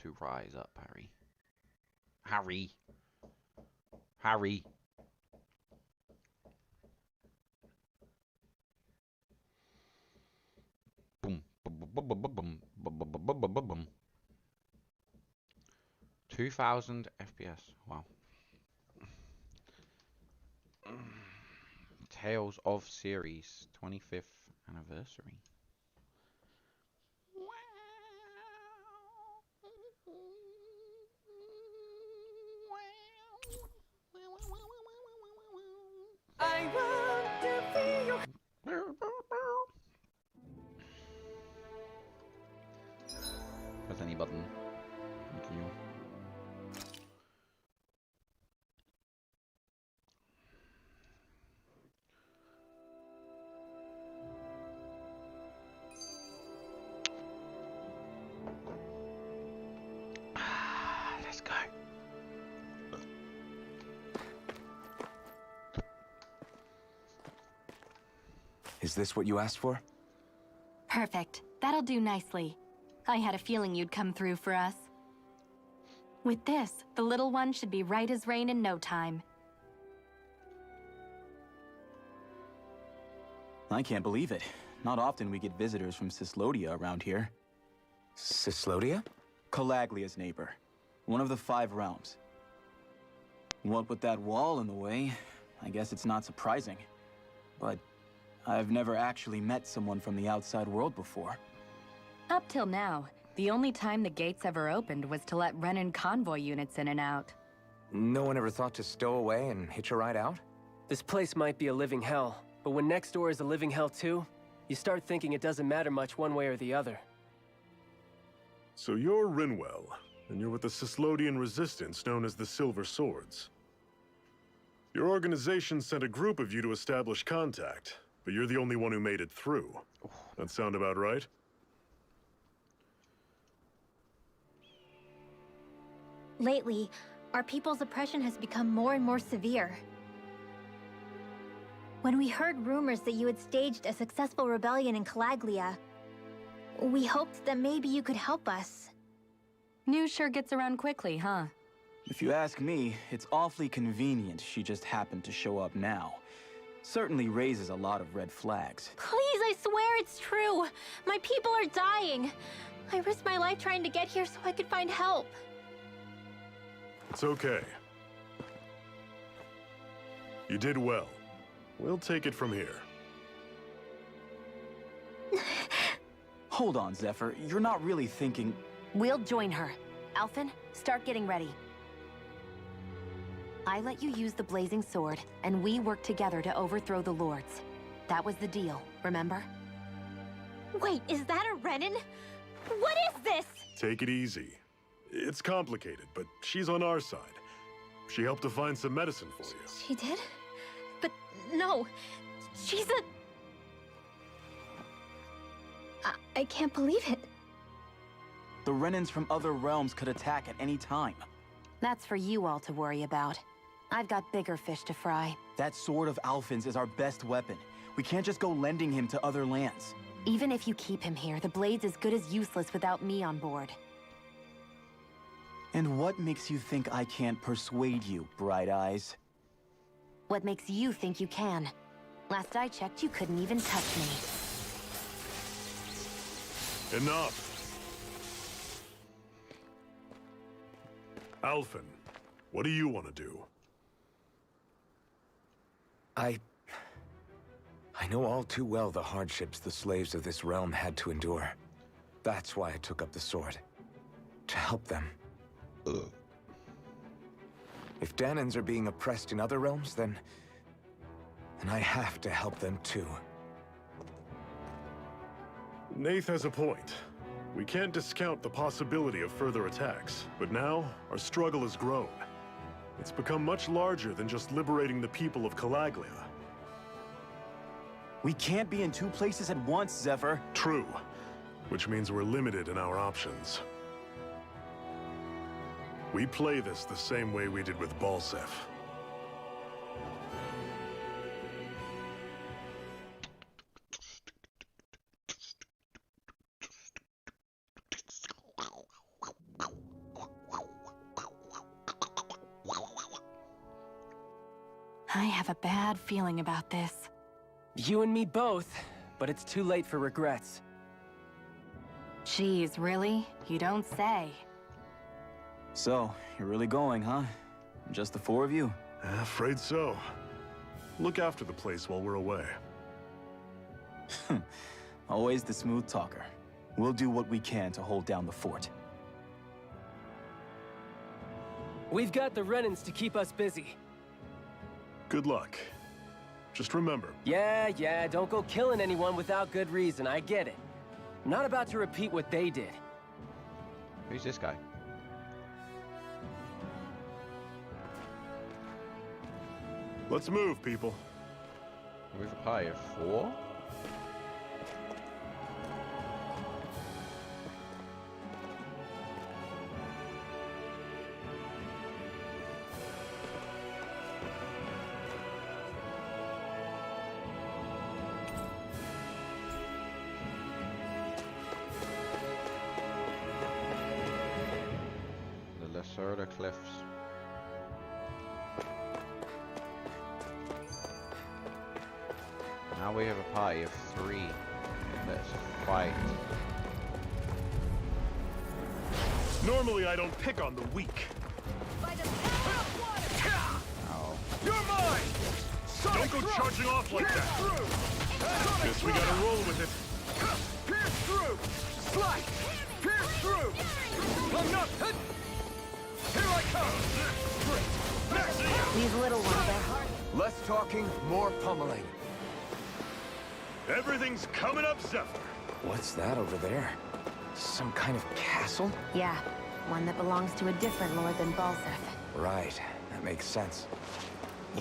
to rise up, Harry. Harry. Harry. Boom. Boom. Boom. Boom. Boom. Boom. Boom. Boom. Boom. Boom. Boom. 2000 FPS. Wow. Tales of Series 25th anniversary. I want to be your... Press any button. Thank you. Let's go. Is this what you asked for? Perfect. That'll do nicely. I had a feeling you'd come through for us. With this, the little one should be right as rain in no time. I can't believe it. Not often we get visitors from Cyslodia around here. Cyslodia? Calaglia's neighbor. One of the 5 realms. What with that wall in the way, I guess it's not surprising. But I've never actually met someone from the outside world before. Up till now, the only time the gates ever opened was to let Renan convoy units in and out. No one ever thought to stow away and hitch a ride out? This place might be a living hell, but when next door is a living hell too, you start thinking it doesn't matter much one way or the other. So you're Rinwell, and you're with the Cyslodian resistance known as the Silver Swords. Your organization sent a group of you to establish contact, but you're the only one who made it through. That sound about right? Lately, our people's oppression has become more and more severe. When we heard rumors that you had staged a successful rebellion in Calaglia, we hoped that maybe you could help us. News sure gets around quickly, huh? If you ask me, it's awfully convenient she just happened to show up now. Certainly raises a lot of red flags. Please, I swear it's true! My people are dying! I risked my life trying to get here so I could find help. It's okay. You did well. We'll take it from here. Hold on, Zephyr. You're not really thinking... We'll join her. Alphen, start getting ready. I let you use the blazing sword, and we worked together to overthrow the lords. That was the deal, remember? Wait, is that a Renan? What is this? Take it easy. It's complicated, but she's on our side. She helped to find some medicine for you. She did? But no, she's a... I can't believe it. The Renans from other realms could attack at any time. That's for you all to worry about. I've got bigger fish to fry. That sword of Alphen's is our best weapon. We can't just go lending him to other lands. Even if you keep him here, the blade's as good as useless without me on board. And what makes you think I can't persuade you, Bright Eyes? What makes you think you can? Last I checked, you couldn't even touch me. Enough! Alphen, what do you want to do? I know all too well the hardships the slaves of this realm had to endure. That's why I took up the sword. To help them. If Dahnans are being oppressed in other realms, then I have to help them too. Nath has a point. We can't discount the possibility of further attacks, but now our struggle has grown. It's become much larger than just liberating the people of Calaglia. We can't be in 2 places at once, Zephyr. True, which means we're limited in our options. We play this the same way we did with Balseph. I have a bad feeling about this. You and me both, but it's too late for regrets. Geez, really? You don't say. So, you're really going, huh? Just the four of you? Afraid so. Look after the place while we're away. Always the smooth talker. We'll do what we can to hold down the fort. We've got the Renans to keep us busy. Good luck. Just remember, Yeah, don't go killing anyone without good reason, I get it. I'm not about to repeat what they did. Who's this guy? let's move, people. With a pie of 4? The Lacerda Cliffs. Now we have a pie of 3. Let's fight. Normally I don't pick on the weak. Oh. You're mine! Don't go charging off like that! Guess we gotta roll with it. Pierce through! Slice! Pierce through! I'm not... Here I come! Next to you! These little ones are hard. Less talking, more pummeling. Everything's coming up, Zephyr. What's that over there? Some kind of castle? Yeah, one that belongs to a different lord than Balseth. Right, that makes sense.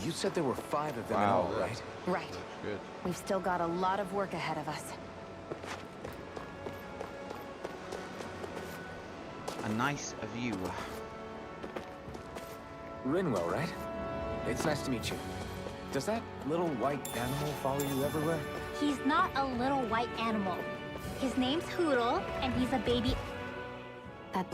You said there were 5 of them in Wow, all, right? Right. Good. We've still got a lot of work ahead of us. A nice view. Rinwell, right? It's nice to meet you. Does that little white animal follow you everywhere? He's not a little white animal. His name's Hootle, and he's a baby. That...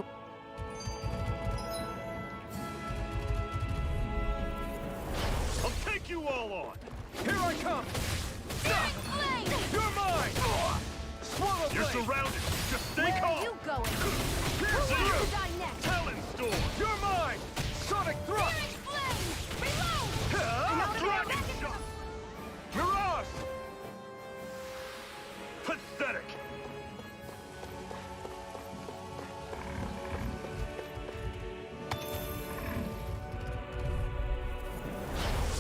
I'll take you all on. Here I come. You're mine. Swallow You're surrounded. Just stay calm. You going? Here's Who you. wants to die next? Talon Storm. You're mine. Sonic Thrust. Dragon Shot. Mirage. Pathetic.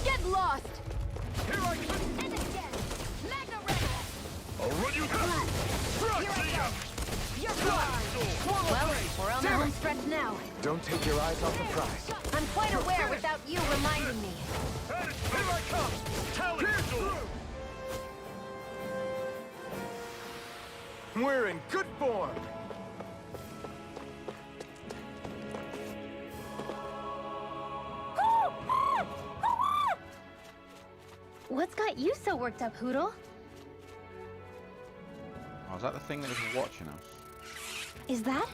Get lost! Here I come. And again! Magna Rebel! I'll run you through. Here I Thrust. go! You're gone! Well, we're on the home stretch now. Don't take your eyes off the prize. I'm quite aware without you reminding me. Here I come. Talon Storm. We're in good form. What's got you so worked up, Hootle? Oh, is that the thing that was watching us? Is that?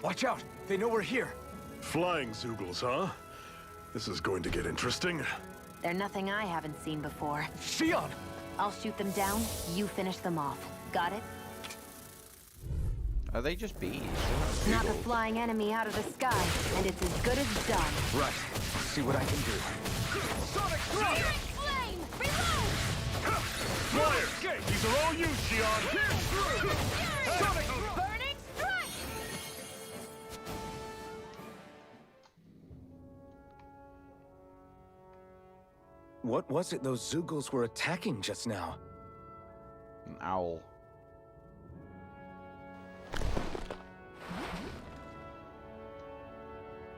Watch out! They know we're here. Flying Zoogles, huh? This is going to get interesting. They're nothing I haven't seen before. Shion! I'll shoot them down, you finish them off. Got it? Are they just bees? Knock a flying enemy out of the sky, and it's as good as done. Right. See what I can do. Sonic Thrust. Flame! Reload! Fire! These are all you, Shion. Pierce through. Sonic Thrust. Burning Strike! What was it those Zoogles were attacking just now? An owl.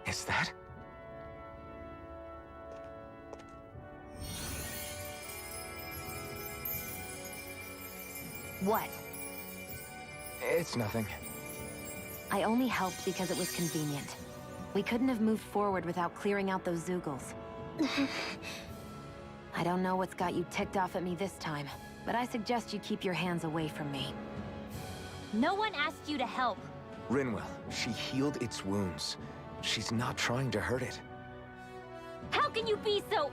Is that? What? It's nothing. I only helped because it was convenient. We couldn't have moved forward without clearing out those Zoogles. I don't know what's got you ticked off at me this time, but I suggest you keep your hands away from me. No one asked you to help. Rinwell, she healed its wounds. She's not trying to hurt it. How can you be so...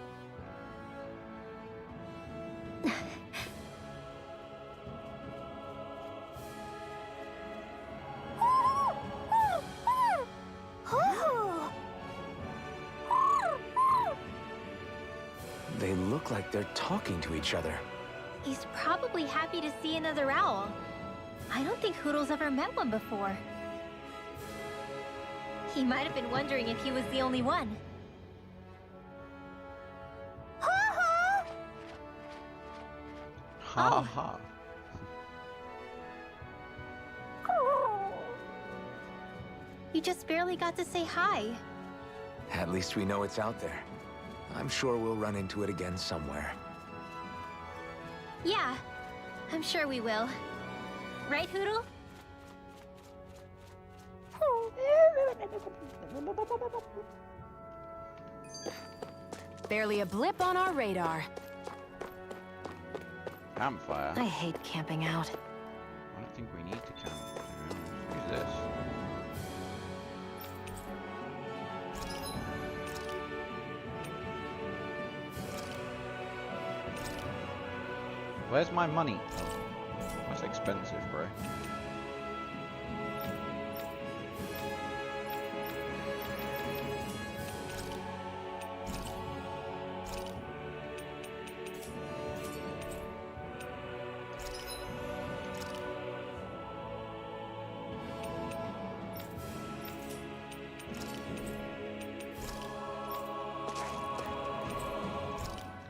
They look like they're talking to each other. He's probably happy to see another owl. I don't think Hoodle's ever met one before. He might have been wondering if he was the only one. Ha ha. You just barely got to say hi. At least we know it's out there. I'm sure we'll run into it again somewhere. Yeah, I'm sure we will. Right, Hoodle? Barely a blip on our radar. Campfire. I hate camping out. I don't think we need to camp. To be honest. Use this. Where's my money? That's expensive, bro.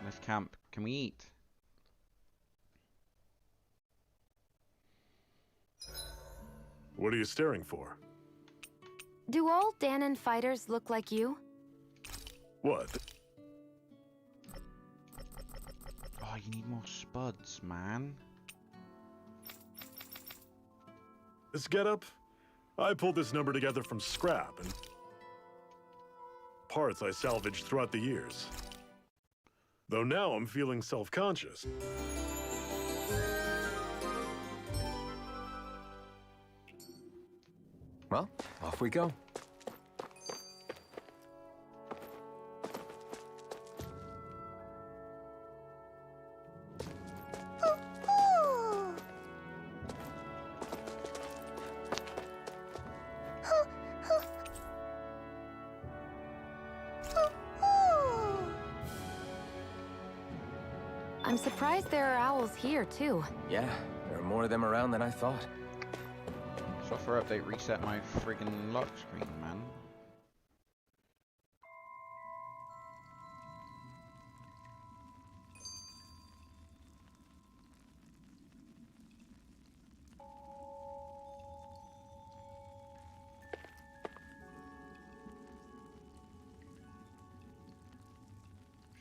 Let's camp. Can we eat? What are you staring for? Do all Danon fighters look like you? What? Oh, you need more spuds, man. This getup? I pulled this number together from scrap and parts I salvaged throughout the years. Though now I'm feeling self-conscious. Well, off we go. I'm surprised there are owls here, too. Yeah, there are more of them around than I thought. Software update reset my friggin' lock screen, man.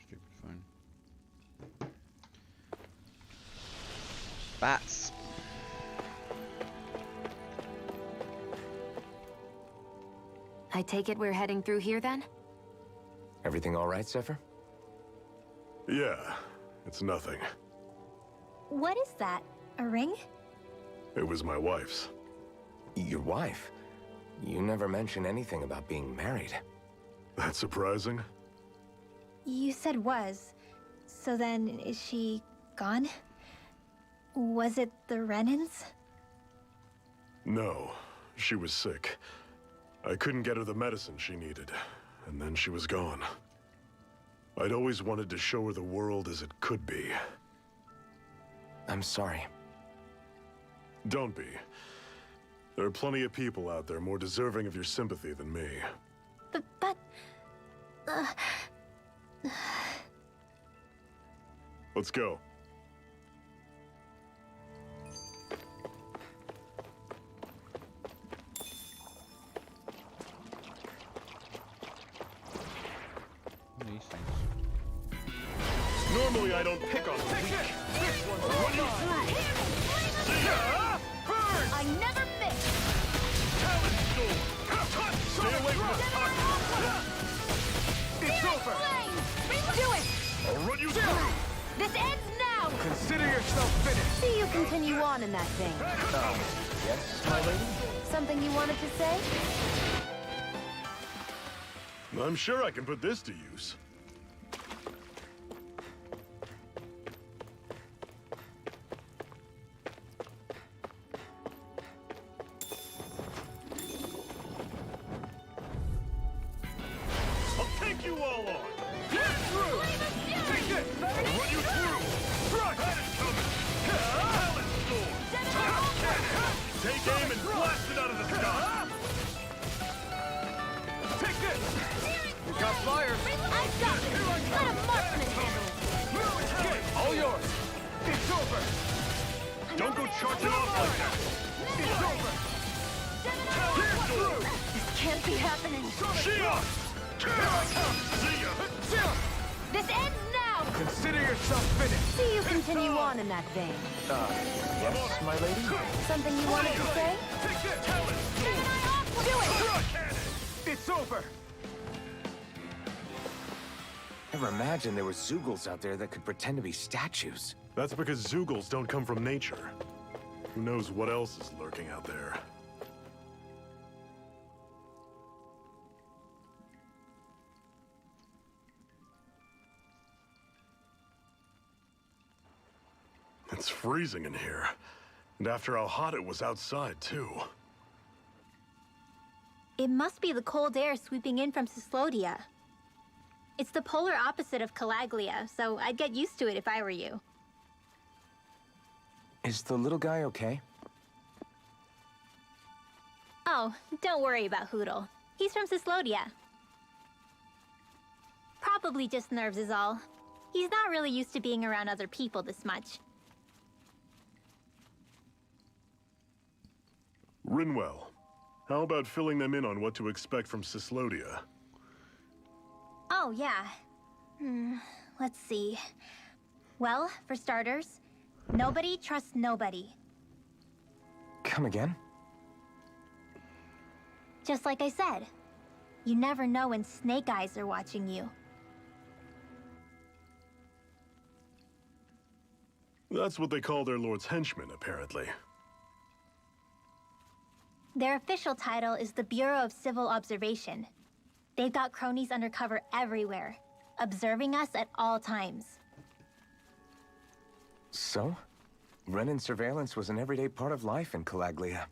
Stupid phone. Bats. I take it we're heading through here, then? Everything all right, Zephyr? Yeah, it's nothing. What is that? A ring? It was my wife's. Your wife? You never mentioned anything about being married. That's surprising? You said was. So then, is she gone? Was it the Renans? No, she was sick. I couldn't get her the medicine she needed, and then she was gone. I'd always wanted to show her the world as it could be. I'm sorry. Don't be. There are plenty of people out there more deserving of your sympathy than me. But... Let's go. What are these things? Normally I don't pick on the weak. This one's run you through. I never miss! Talent storm. Stay away from this toxic. It's over. Do it! I'll run you through. This ends now! Consider yourself finished. See you continue on in that vein. Yes, my lady? Something you wanted to say? I'm sure I can put this to use. take you all on! Get through! Take it! I'll run you through! Crush! That is coming! Talon Storm! Top cannon! Take aim and blast it out of the sky! Take this! You got fire! I've got it! Let a marksman handle it! All yours! It's over! Don't go charging off like that! It's over! Here through! This can't be happening! Shion! See ya! This ends now! Consider yourself finished! See you continue on in that vein. Yes, my lady? Something you wanted to say? Take this! Do it! It's over! Never imagined there were Zeugles out there that could pretend to be statues. That's because Zeugles don't come from nature. Who knows what else is lurking out there? It's freezing in here. And after how hot it was outside, too. It must be the cold air sweeping in from Cyslodia. It's the polar opposite of Calaglia, so I'd get used to it if I were you. Is the little guy okay? Oh, don't worry about Hootle. He's from Cyslodia. Probably just nerves is all. He's not really used to being around other people this much. Rinwell, how about filling them in on what to expect from Cyslodia? Oh, yeah. Let's see. Well, for starters, nobody trusts nobody. Come again? Just like I said, you never know when Snake Eyes are watching you. That's what they call their lord's henchmen, apparently. Their official title is the Bureau of Civil Observation. They've got cronies undercover everywhere, observing us at all times. So? Renan surveillance was an everyday part of life in Calaglia.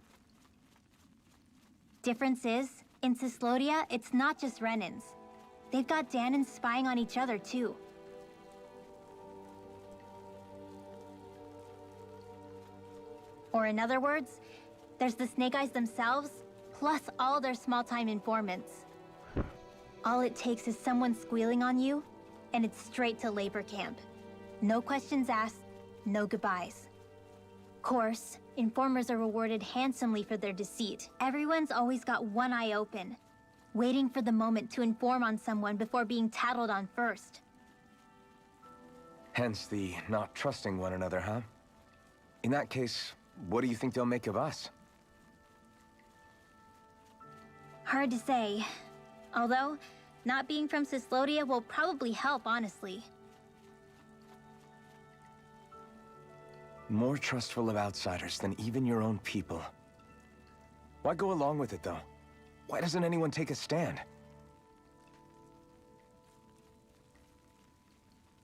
Difference is, in Cyslodia, it's not just Renans. They've got Danans spying on each other, too. Or in other words, there's the Snake Eyes themselves, plus all their small-time informants. All it takes is someone squealing on you, and it's straight to labor camp. No questions asked, no goodbyes. Course, informers are rewarded handsomely for their deceit. Everyone's always got one eye open, waiting for the moment to inform on someone before being tattled on first. Hence the not trusting one another, huh? In that case, what do you think they'll make of us? Hard to say. Although, not being from Cyslodia will probably help, honestly. More trustful of outsiders than even your own people. Why go along with it, though? Why doesn't anyone take a stand?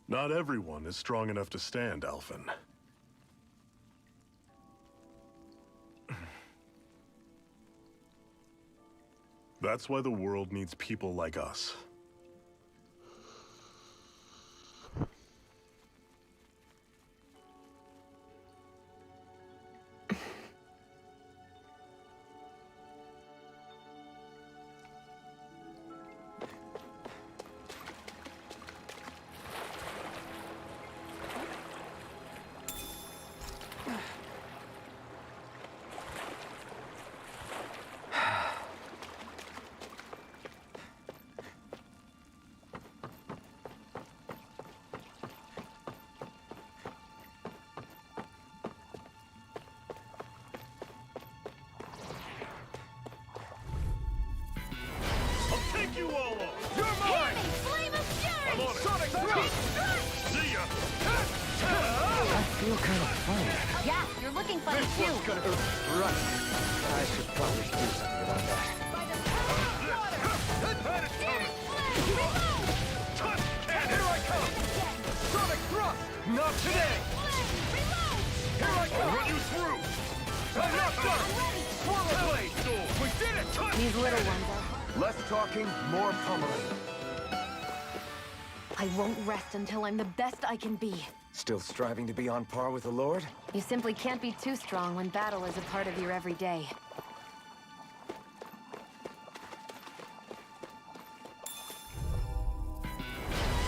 Not everyone is strong enough to stand, Alphen. That's why the world needs people like us. Take you all on! You're mine! Flame of Fury! I'm on it! Sonic Thrust! See ya! I feel kind of funny. Yeah, you're looking funny too. Right. I should probably do something about that. Here I come! Sonic Thrust! Not today! Here I I'll come! run you through! I'm not done! Swirl Blade! We did it! These little ones are... Less talking, more pummeling. I won't rest until I'm the best I can be. Still striving to be on par with the Lord? You simply can't be too strong when battle is a part of your everyday.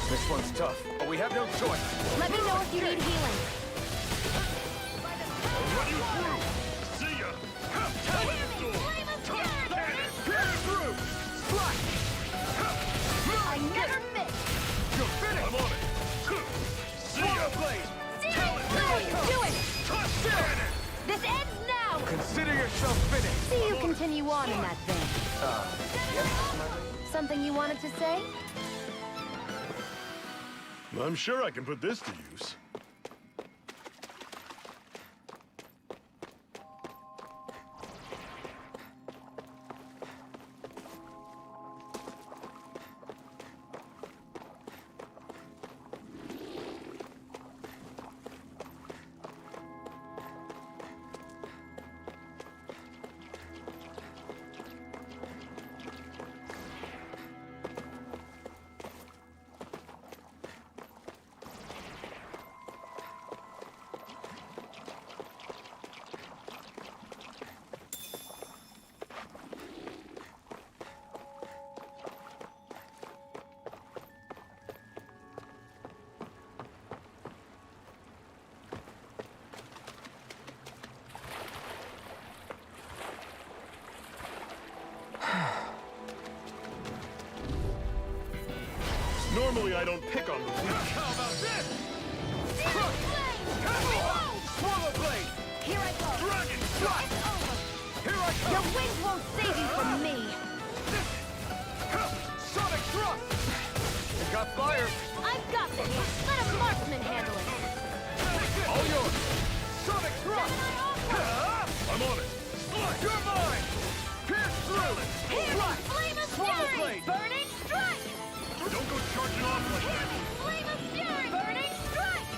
This one's tough, but we have no choice. Let me know if you need healing. I'll run you through! See ya! Talent Door! Pierce through! Slash! I never miss! You're finished! I'm on it! See ya! Swallow Blade! Do it! Cannon! This ends now! Consider yourself finished! See you continue on in that vein. Something you wanted to say? I'm sure I can put this to use. Normally I don't pick on the weak. How about this? Swallow Blade! Here I go! Dragon Shot! It's over! Here I Your come! wings won't save you from me! Sonic Thrust! It got fired! I've got this! Let a marksman handle it! All yours! Sonic Thrust! I'm on it! You're mine! Pierce through! Here, Flame of Swallow Fury! Blade! Burning Strike! Don't go charging off like Hear that! me! Flame of Fury! Burning Strike!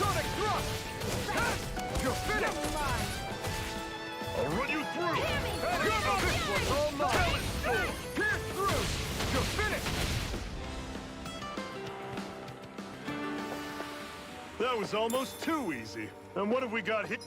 Sonic Thrust! You're finished! You're mine! I'll run you through! Hear me! This one's all mine! Talent Door! Pierce through! You're finished! That was almost too easy. And what have we got here?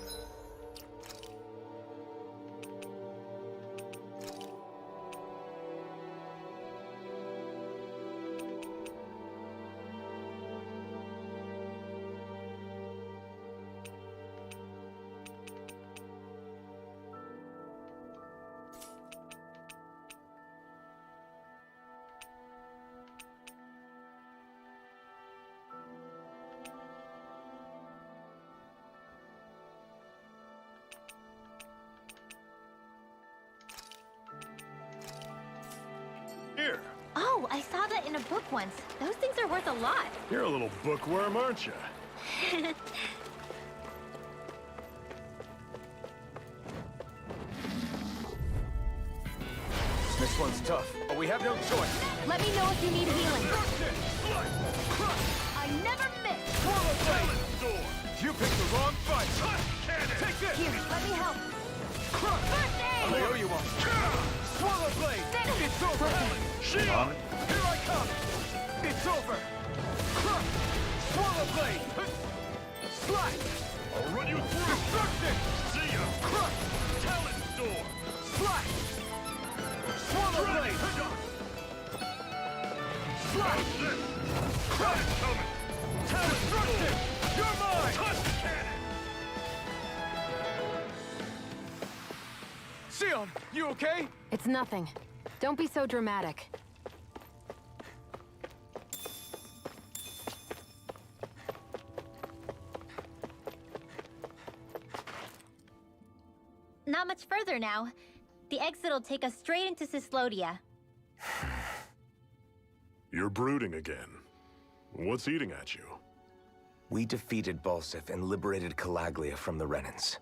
Here. Oh, I saw that in a book once. Those things are worth a lot. You're a little bookworm, aren't you? This one's tough, but we have no choice. Let me know if you need healing. I never miss! Swallow Blade! Talent Door! You picked the wrong fight! Cannon! Take this! Here, let me help. First I aid! owe you one. Swallow Blade! It's over! Shield! Here I come! It's over! Swallow Blade! Slash! I'll run you through! Destruction! See ya! Talent Door! Slash! Swallow Blade! Slash! This! Crash coming! Talent Destruction! Door! You're mine! Touch cannon! Sion, you okay? It's nothing. Don't be so dramatic. Not much further now. The exit'll take us straight into Cyslodia. You're brooding again. What's eating at you? We defeated Balsif and liberated Calaglia from the Renans.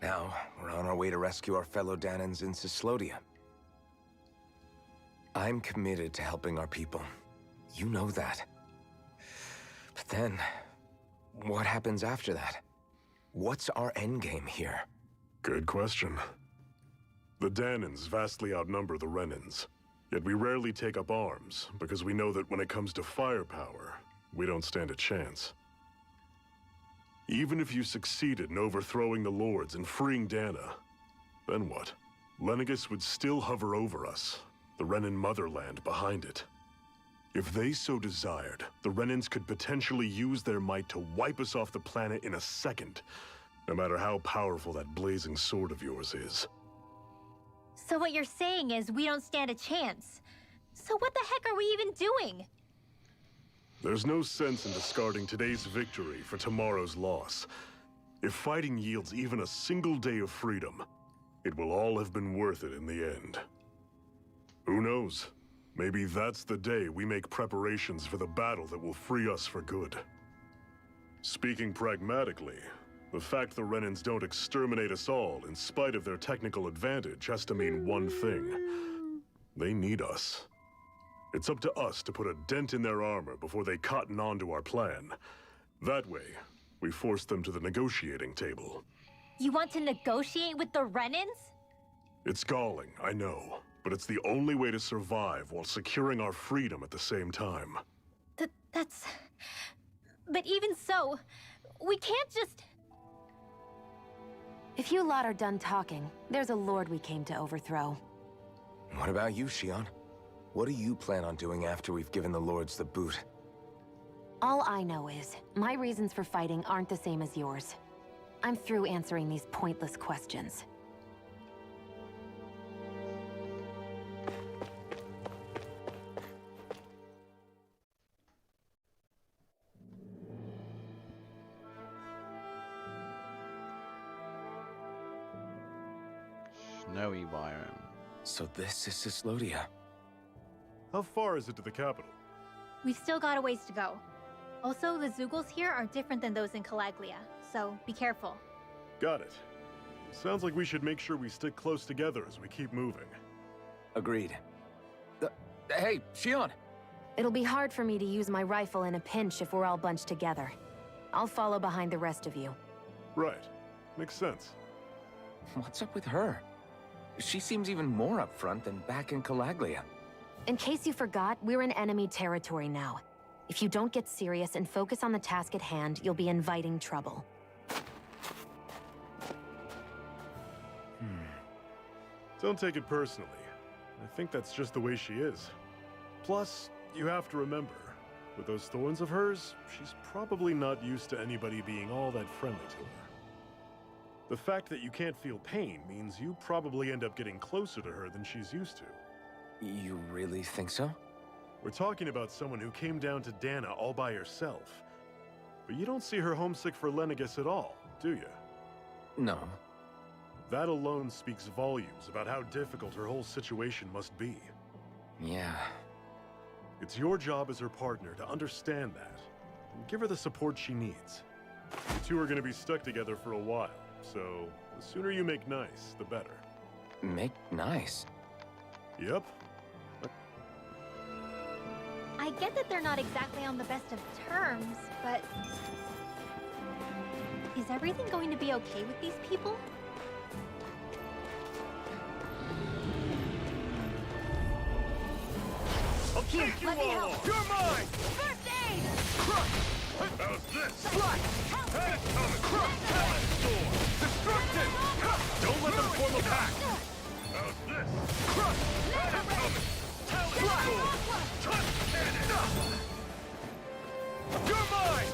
Now, we're on our way to rescue our fellow Danans in Cyslodia. I'm committed to helping our people. You know that. But then, what happens after that? What's our endgame here? Good question. The Danans vastly outnumber the Renans. Yet we rarely take up arms, because we know that when it comes to firepower, we don't stand a chance. Even if you succeeded in overthrowing the Lords and freeing Dana, then what? Lenegis would still hover over us, the Renan motherland behind it. If they so desired, the Renans could potentially use their might to wipe us off the planet in a second, no matter how powerful that blazing sword of yours is. So what you're saying is we don't stand a chance. So what the heck are we even doing? There's no sense in discarding today's victory for tomorrow's loss. If fighting yields even a single day of freedom, it will all have been worth it in the end. Who knows? Maybe that's the day we make preparations for the battle that will free us for good. Speaking pragmatically, the fact the Renans don't exterminate us all in spite of their technical advantage has to mean one thing. They need us. It's up to us to put a dent in their armor before they cotton on to our plan. That way, we force them to the negotiating table. You want to negotiate with the Renans? It's galling, I know, but it's the only way to survive while securing our freedom at the same time. That's... But even so, we can't just... If you lot are done talking, there's a lord we came to overthrow. What about you, Shion? What do you plan on doing after we've given the Lords the boot? All I know is, my reasons for fighting aren't the same as yours. I'm through answering these pointless questions. Snowy biome. So this is Cyslodia. How far is it to the capital? We've still got a ways to go. Also, the Zeugles here are different than those in Calaglia, so be careful. Got it. Sounds like we should make sure we stick close together as we keep moving. Agreed. Hey, Shion! It'll be hard for me to use my rifle in a pinch if we're all bunched together. I'll follow behind the rest of you. Right. Makes sense. What's up with her? She seems even more upfront than back in Calaglia. In case you forgot, we're in enemy territory now. If you don't get serious and focus on the task at hand, you'll be inviting trouble. Don't take it personally. I think that's just the way she is. Plus, you have to remember, with those thorns of hers, she's probably not used to anybody being all that friendly to her. The fact that you can't feel pain means you probably end up getting closer to her than she's used to. You really think so? We're talking about someone who came down to Dana all by herself. But you don't see her homesick for Lenegis at all, do you? No. That alone speaks volumes about how difficult her whole situation must be. Yeah. It's your job as her partner to understand that, and give her the support she needs. You two are going to be stuck together for a while, so the sooner you make nice, the better. Make nice? Yep. I get that they're not exactly on the best of terms, but... Is everything going to be okay with these people? I'll take you let me all help. on. You're mine! First aid! How's this? Slide! Head coming! Talent sword! Destructive! Don't let them form a pack! How's this? Head coming! Talent sword! Touch cannon! You're mine!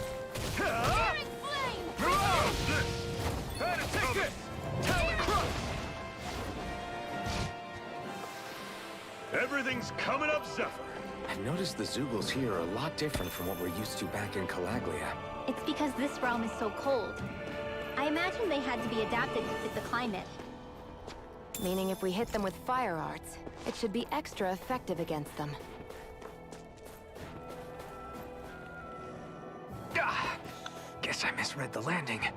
Searing flame! How's this? Head coming! Talent crush! Everything's coming up, Zephyr! I've noticed the Zeugles here are a lot different from what we're used to back in Calaglia. It's because this realm is so cold. I imagine they had to be adapted to fit the climate. Meaning if we hit them with fire arts, it should be extra effective against them. Guess I misread the landing.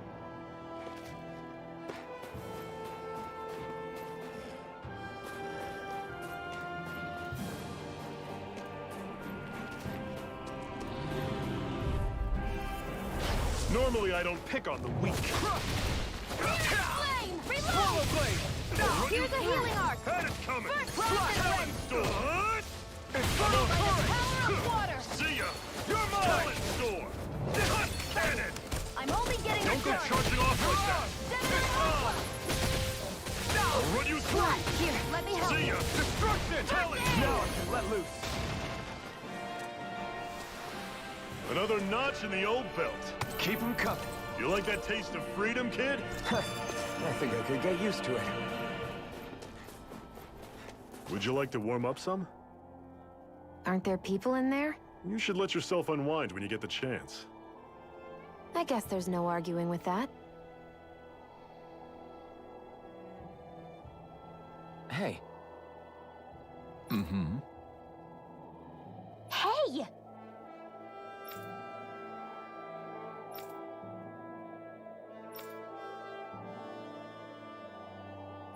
Normally, I don't pick on the weak. Flame! Reload! Swallow blade! Here's a healing arc! Head is coming! First, Talent sword! See ya! You're mine! Talent storm! Cut cannon! I'm only getting Don't go charging off like that! I'll run you through! Here, let me help. See ya! Destruction! Talent storm! Let loose. Another notch in the old belt. Keep them coming. You like that taste of freedom, kid? I think I could get used to it. Would you like to warm up some? Aren't there people in there? You should let yourself unwind when you get the chance. I guess there's no arguing with that. Hey. Hey!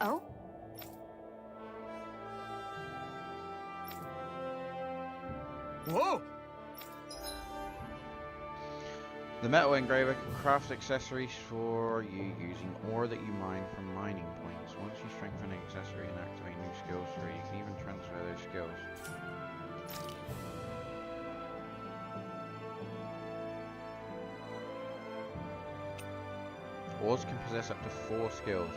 Oh? Whoa! The metal engraver can craft accessories for you using ore that you mine from mining points. Once you strengthen an accessory and activate new skills through it, you can even transfer those skills. Ores can possess up to 4 skills,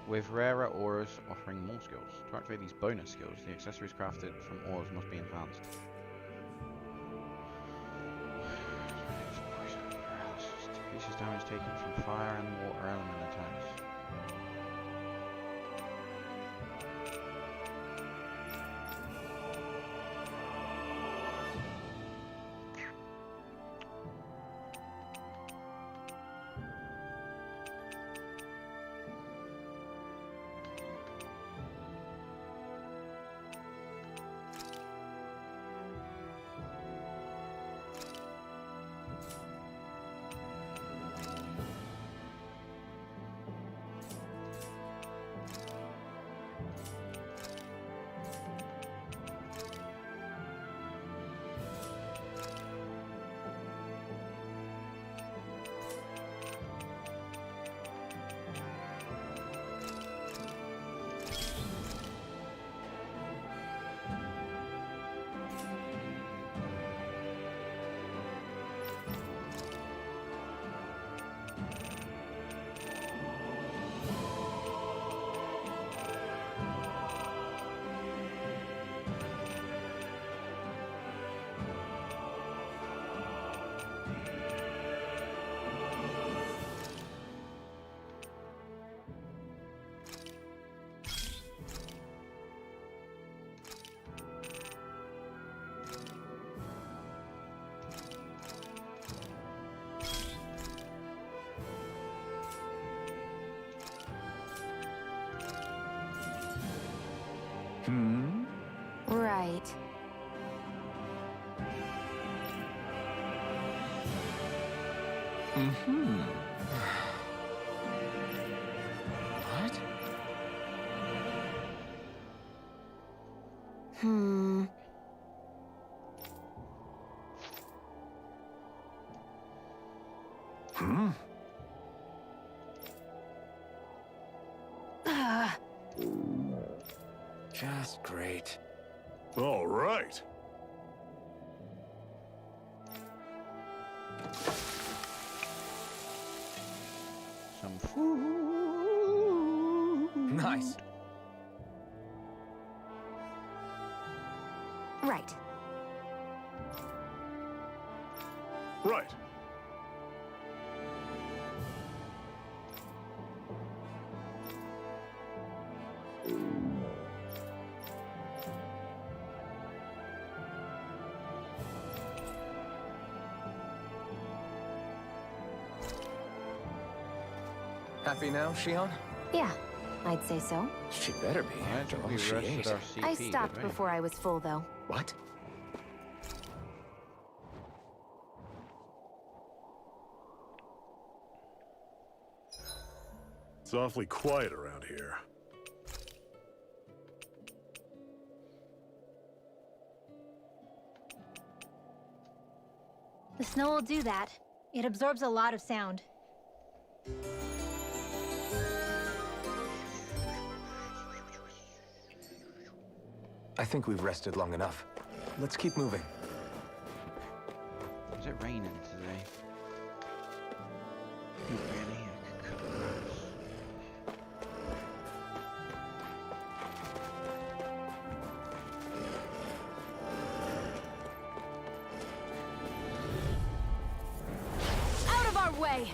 with rarer ores offering more skills. To activate these bonus skills, the accessories crafted from ores must be enhanced. Decreases damage taken from fire and water element attacks. Right. What? Just great. All right. Some food. Nice. Right. Right. Happy now, Shion? Yeah, I'd say so. She better be I after think all we she rested ate. our CP, I did stopped we? before I was full, though. What? It's awfully quiet around here. The snow will do that. It absorbs a lot of sound. think we've rested long enough. Let's keep moving. Is it raining today? Really? I could cut the grass. Out of our way!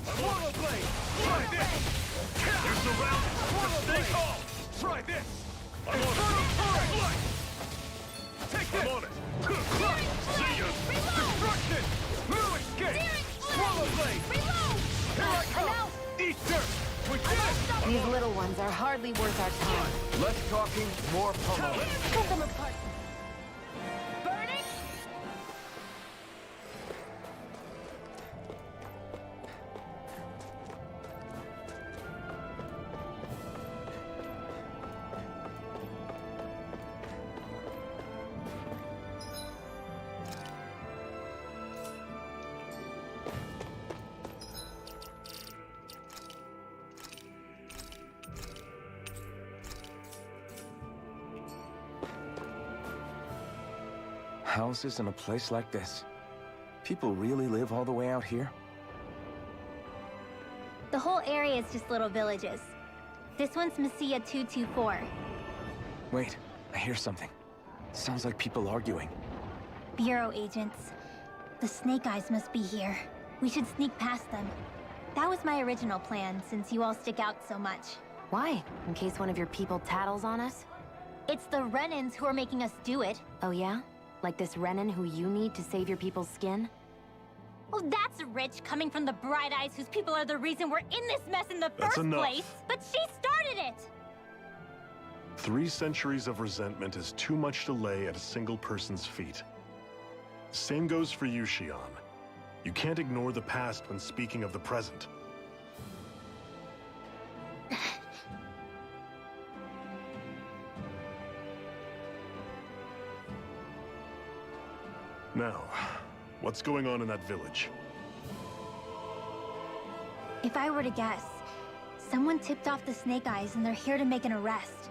Swallow blade! Try this! Here's the round! Snake off! Try this! I'm on it! Take this! I'm on it! See ya! Destruction! No escape! Swallow blade! Here I come! Eat dirt! We did it! These little ones are hardly worth our time. Less talking, more pummeling. Cut them apart. Burning? Houses in a place like this. People really live all the way out here? The whole area is just little villages. This one's Messiah 224. Wait, I hear something. Sounds like people arguing. Bureau agents. The Snake Eyes must be here. We should sneak past them. That was my original plan, since you all stick out so much. Why? In case one of your people tattles on us? It's the Renans who are making us do it. Oh yeah? Like this Renan who you need to save your people's skin? Well, that's rich coming from the Bright Eyes whose people are the reason we're in this mess in the That's first enough. place. But she started it! 3 centuries of resentment is too much to lay at a single person's feet. Same goes for you, Shion. You can't ignore the past when speaking of the present. Now, what's going on in that village? If I were to guess, someone tipped off the Snake Eyes and they're here to make an arrest.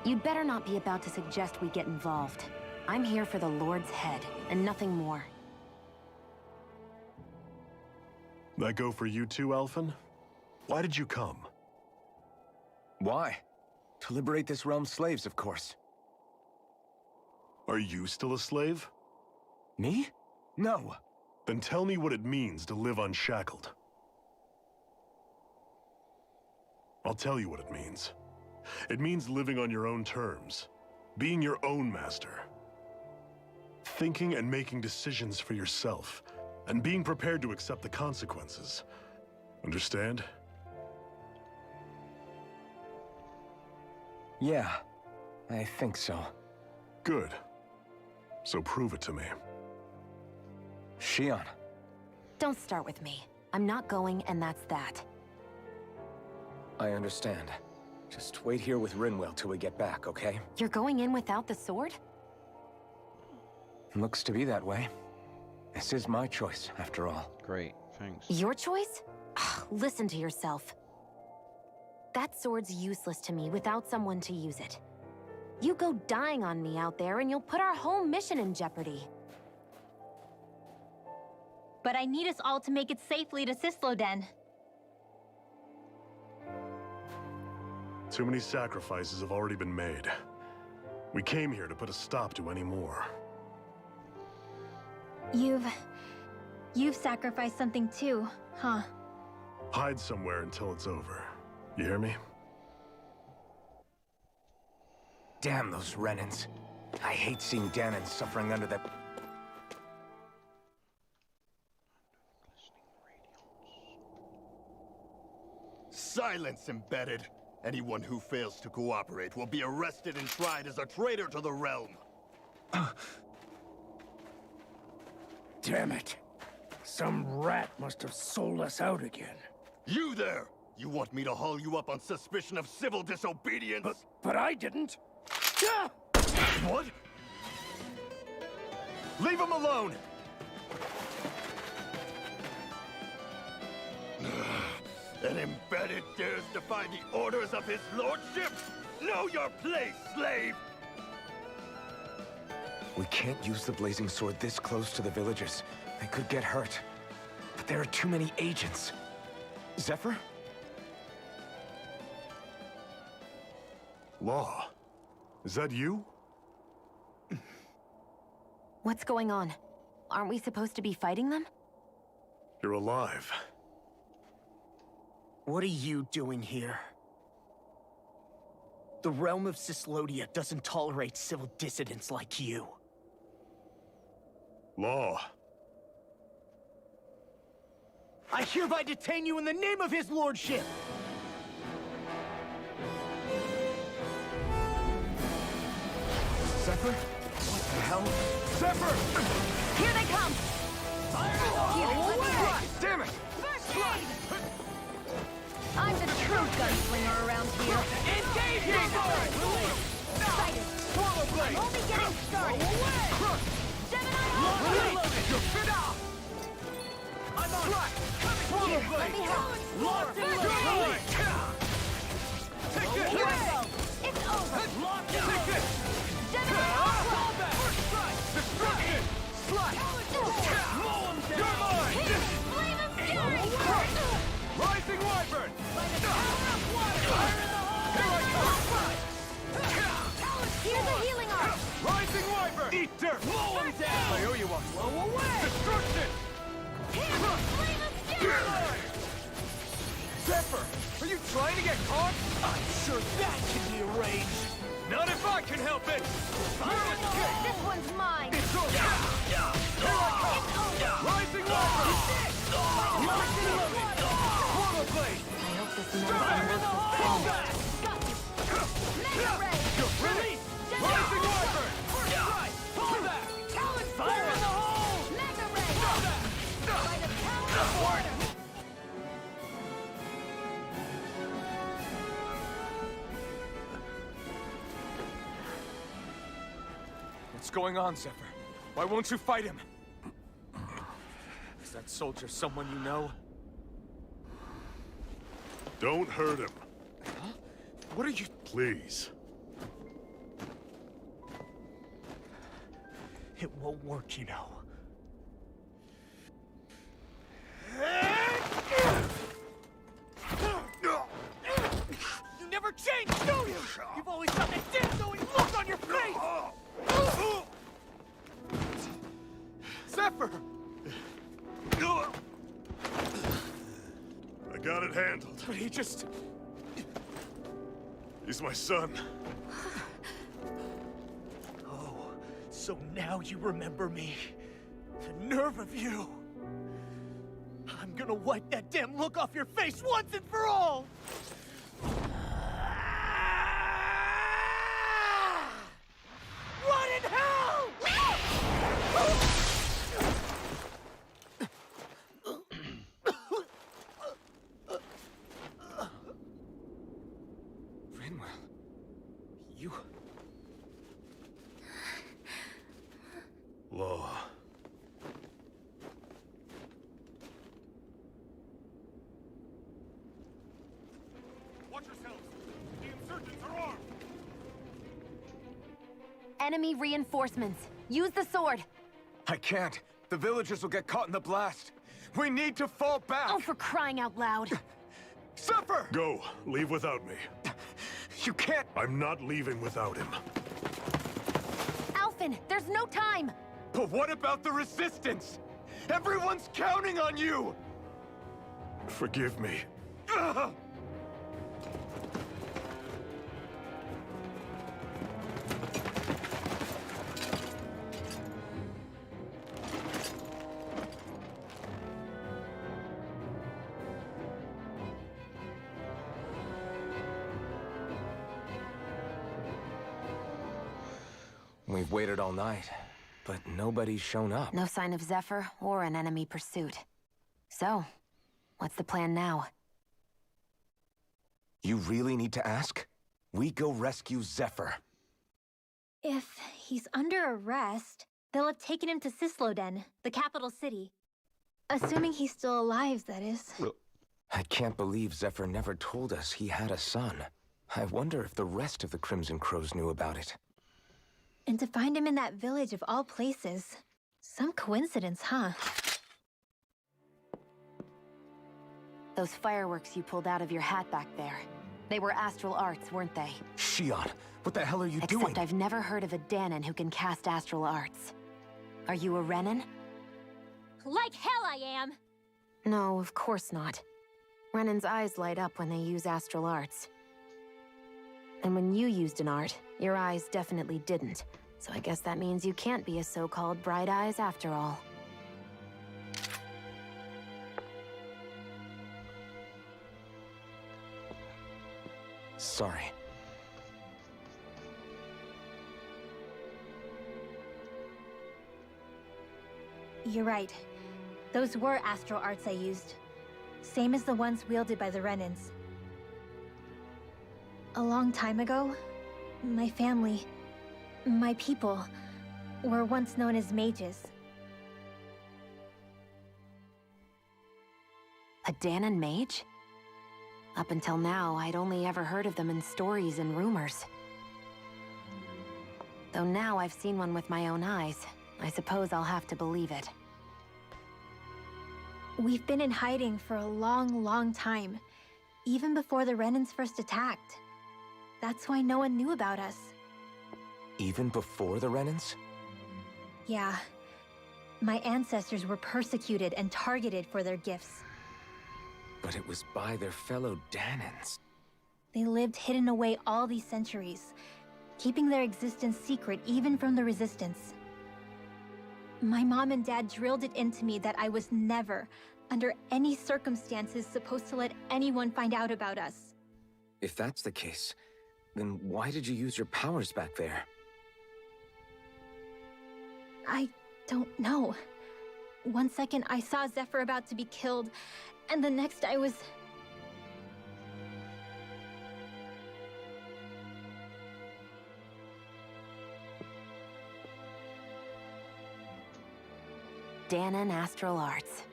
You'd better not be about to suggest we get involved. I'm here for the Lord's head, and nothing more. That go for you too, Alphen? Why did you come? Why? To liberate this realm's slaves, of course. Are you still a slave? Me? No. Then tell me what it means to live unshackled. I'll tell you what it means. It means living on your own terms, being your own master. Thinking and making decisions for yourself, and being prepared to accept the consequences. Understand? Yeah, I think so. Good. So prove it to me. Shion. Don't start with me. I'm not going, and that's that. I understand. Just wait here with Rinwell till we get back, okay? You're going in without the sword? Looks to be that way. This is my choice, after all. Great, thanks. Your choice? Listen to yourself. That sword's useless to me without someone to use it. You go dying on me out there and you'll put our whole mission in jeopardy. But I need us all to make it safely to Sisloden. Too many sacrifices have already been made. We came here to put a stop to any more. You've sacrificed something too, huh? Hide somewhere until it's over. You hear me? Damn those Renans. I hate seeing Danon suffering under that... Silence, Embedded! Anyone who fails to cooperate will be arrested and tried as a traitor to the realm. Damn it. Some rat must have sold us out again. You there! You want me to haul you up on suspicion of civil disobedience? But I didn't. Ah! What? Leave him alone! An Embedded dares defy the orders of his lordship? Know your place, slave! We can't use the blazing sword this close to the villagers. They could get hurt. But there are too many agents. Zephyr? Law. Is that you? What's going on? Aren't we supposed to be fighting them? You're alive. What are you doing here? The realm of Cyslodia doesn't tolerate civil dissidents like you. Law. I hereby detain you in the name of his lordship! Zephyr? What the hell? Zephyr! Here they come! Damn it! I'm the true gunslinger around here. Engage your sword! Swallow blade! I'm only getting started. You're fit out! I'm on strike! Swallow Here, blade! let me help. Locked and loaded! Take this! Here I go. It's over. Locked and take this! Fall back! First strike! Destruction! Slide! Mow 'em down! You're mine! Rising Wyvern! Fire in the hole! Here I come! Here's a healing arm. Rising Wyvern! Eat dirt! Mow 'em down! I owe you one. Blow away! Destruction! Zephyr! Are you trying to get caught? I'm sure that can be arranged! Not if I can help it! This one's mine. It's over! Here I come! Rising Wyvern! Locked and loaded! Swallow blade! I hope this Fire in medicine the works. hole! Mega ray. Release! Rising Wyvern! First strike! Fall back! Fire in the hole! Mega ray. Fall back! By the power of order. What's going on, Zephyr? Why won't you fight him? Is that soldier someone you know? Don't hurt him, What are you... please. It won't work, you know. You never change, do you? You've always got that death-knowing look on your face! Zephyr! I got it handled. But he just... He's my son. Oh, so now you remember me. The nerve of you. I'm gonna wipe that damn look off your face once and for all! What in hell? Rinwell... You... Law. Watch yourselves! The insurgents are armed! Enemy reinforcements. Use the sword. I can't. The villagers will get caught in the blast. We need to fall back! Oh, for crying out loud. Zephyr! Go. Leave without me. You can't... I'm not leaving without him. Alphen, there's no time. But what about the resistance? Everyone's counting on you! Forgive me. Ugh! We've waited all night, but nobody's shown up. No sign of Zephyr or an enemy pursuit. So, what's the plan now? You really need to ask? We go rescue Zephyr. If he's under arrest, they'll have taken him to Cysloden, the capital city. Assuming he's still alive, that is. I can't believe Zephyr never told us he had a son. I wonder if the rest of the Crimson Crows knew about it. And to find him in that village of all places. Some coincidence, huh? Those fireworks you pulled out of your hat back there. They were astral arts, weren't they? Shion, what the hell are you doing? Except I've never heard of a Danon who can cast astral arts. Are you a Renan? Like hell I am! No, of course not. Renan's eyes light up when they use astral arts. And when you used an art, your eyes definitely didn't. So I guess that means you can't be a so-called Bright Eyes after all. Sorry. You're right. Those were astral arts I used. Same as the ones wielded by the Renans. A long time ago, my family, my people, were once known as mages. A Danon mage? Up until now, I'd only ever heard of them in stories and rumors. Though now I've seen one with my own eyes, I suppose I'll have to believe it. We've been in hiding for a long, long time. Even before the Renans first attacked. That's why no one knew about us. Even before the Renans? Yeah. My ancestors were persecuted and targeted for their gifts. But it was by their fellow Danons. They lived hidden away all these centuries, keeping their existence secret even from the Resistance. My mom and dad drilled it into me that I was never, under any circumstances, supposed to let anyone find out about us. If that's the case, then why did you use your powers back there? I don't know. One second I saw Zephyr about to be killed, and the next I was... Danon Astral Arts.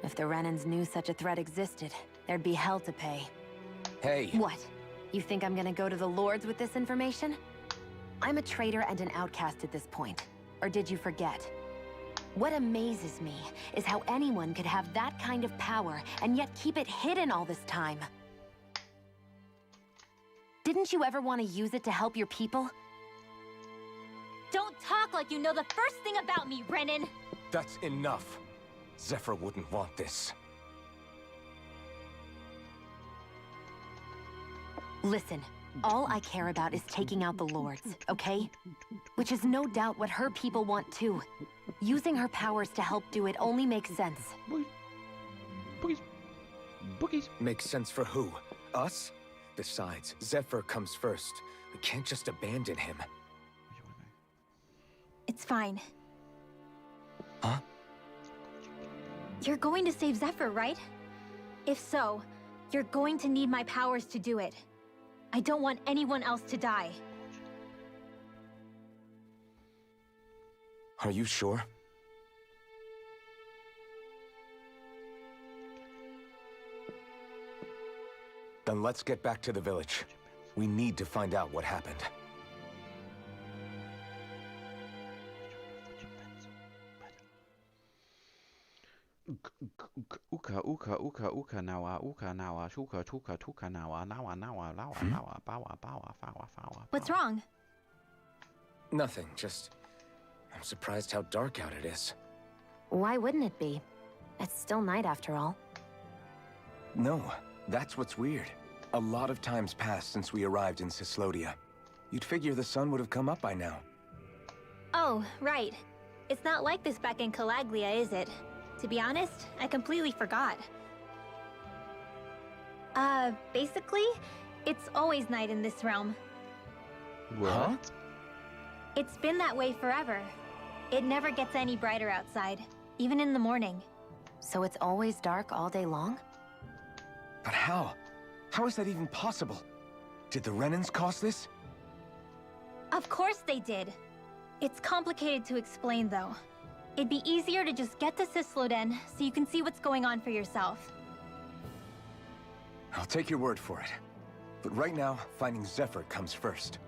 If the Renans knew such a threat existed, there'd be hell to pay. Hey! What? You think I'm gonna go to the Lords with this information? I'm a traitor and an outcast at this point. Or did you forget? What amazes me is how anyone could have that kind of power and yet keep it hidden all this time. Didn't you ever want to use it to help your people? Don't talk like you know the first thing about me, Renan! That's enough. Zephyr wouldn't want this. Listen, all I care about is taking out the Lords, okay? Which is no doubt what her people want too. Using her powers to help do it only makes sense. Boogies. Boogies. Makes sense for who? Us? Besides, Zephyr comes first. We can't just abandon him. It's fine. Huh? You're going to save Zephyr, right? If so, you're going to need my powers to do it. I don't want anyone else to die. Are you sure? Then let's get back to the village. We need to find out what happened. Uka nawa shuka tuka nawa bawa. What's wrong? Nothing, just... I'm surprised how dark out it is. Why wouldn't it be? It's still night after all. No, that's what's weird. A lot of time's passed since we arrived in Cyslodia. You'd figure the sun would have come up by now. Oh, right. It's not like this back in Calaglia, is it? To be honest, I completely forgot. Basically, it's always night in this realm. What? It's been that way forever. It never gets any brighter outside, even in the morning. So it's always dark all day long? But how? How is that even possible? Did the Renans cause this? Of course they did. It's complicated to explain, though. It'd be easier to just get to Cysloden so you can see what's going on for yourself. I'll take your word for it. But right now, finding Zephyr comes first.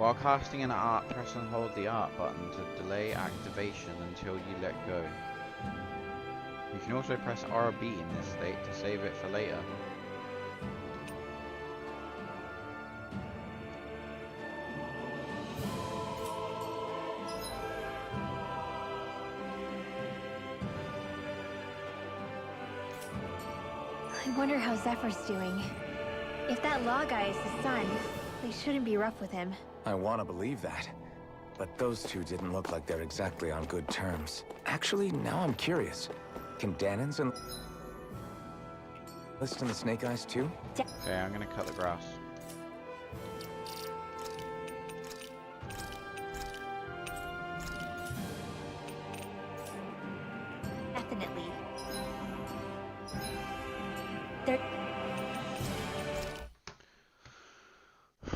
While casting an art, press and hold the art button to delay activation until you let go. You can also press RB in this state to save it for later. I wonder how Zephyr's doing. If that law guy is his son, they shouldn't be rough with him. I want to believe that. But those two didn't look like they're exactly on good terms. Actually, now I'm curious. Can Danins and list in the Snake Eyes too? Okay, I'm gonna cut the grass. Definitely.